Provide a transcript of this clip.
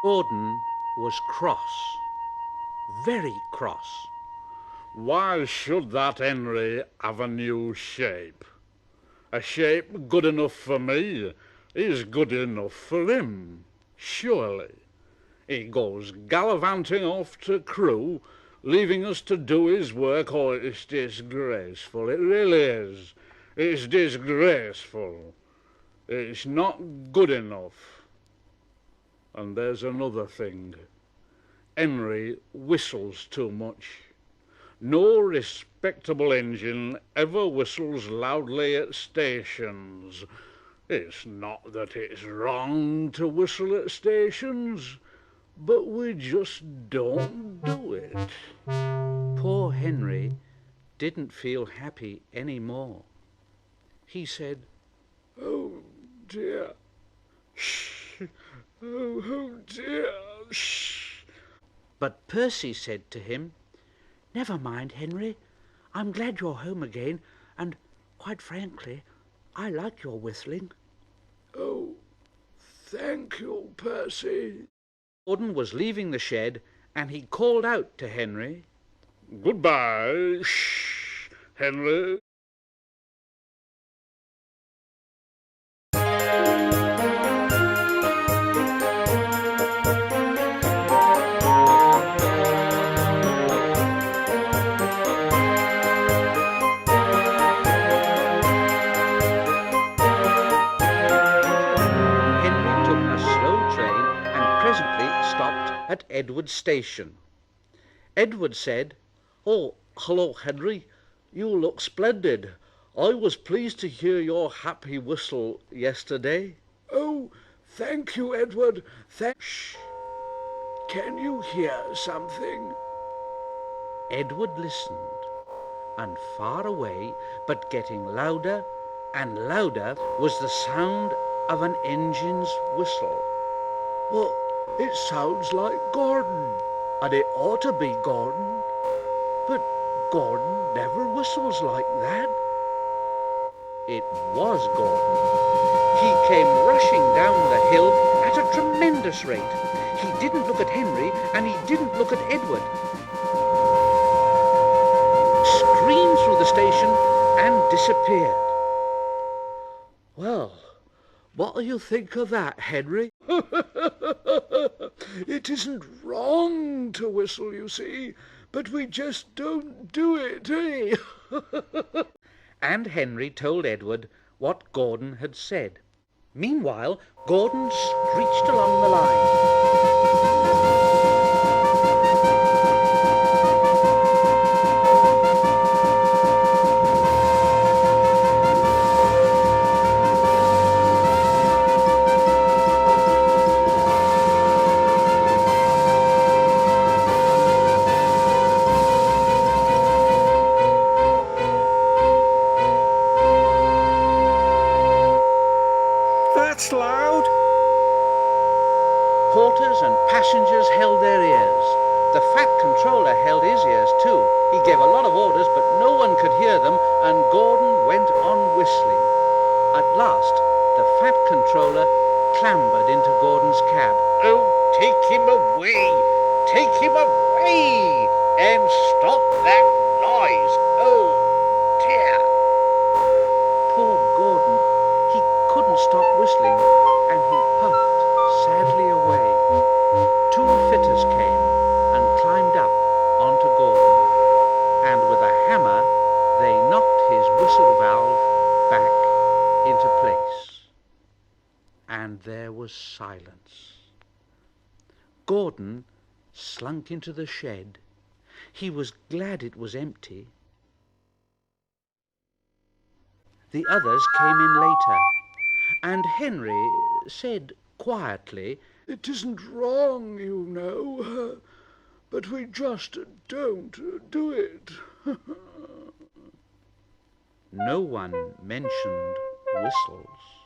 Gordon was cross, very cross. Why should that Henry have a new shape? A shape good enough for me is good enough for him, surely. He goes gallivanting off to Crewe, leaving us to do his work. Oh, it's disgraceful, it really is. It's disgraceful. It's not good enough. And there's another thing. Henry whistles too much. No respectable engine ever whistles loudly at stations. It's not that it's wrong to whistle at stations, but we just don't do it. Poor Henry didn't feel happy any more. He said, "Oh dear, shh, oh dear, shh." But Percy said to him, "Never mind, Henry. I'm glad you're home again, and, quite frankly, I like your whistling." "Oh, thank you, Percy." Gordon was leaving the shed, and he called out to Henry, "Goodbye, shh, Henry." at Edward's station. Edward said, "Oh, hello, Henry. You look splendid. I was pleased to hear your happy whistle yesterday." "Oh, thank you, Edward. Shh. Can you hear something?" Edward listened, and far away, but getting louder and louder, was the sound of an engine's whistle. "Well, it sounds like Gordon, and it ought to be Gordon. But Gordon never whistles like that." It was Gordon. He came rushing down the hill at a tremendous rate. He didn't look at Henry, and he didn't look at Edward. Screamed through the station and disappeared. "Well, what do you think of that, Henry?" "It isn't wrong to whistle, you see, but we just don't do it, eh?" And Henry told Edward what Gordon had said. Meanwhile, Gordon screeched along the line. That's loud. Porters and passengers held their ears. The fat controller held his ears too. He gave a lot of orders, but no one could hear them, and Gordon went on whistling. At last, the fat controller clambered into Gordon's cab. "Oh, take him away! Take him away! And stop that noise! Oh, dear!" Poor Gordon, he couldn't stop whistling, and he puffed sadly away. Two fitters came and climbed up onto Gordon, and with a hammer they knocked his whistle valve back into place. And there was silence. Gordon slunk into the shed. He was glad it was empty. The others came in later, and Henry said quietly, "It isn't wrong, you know, but we just don't do it." No one mentioned whistles.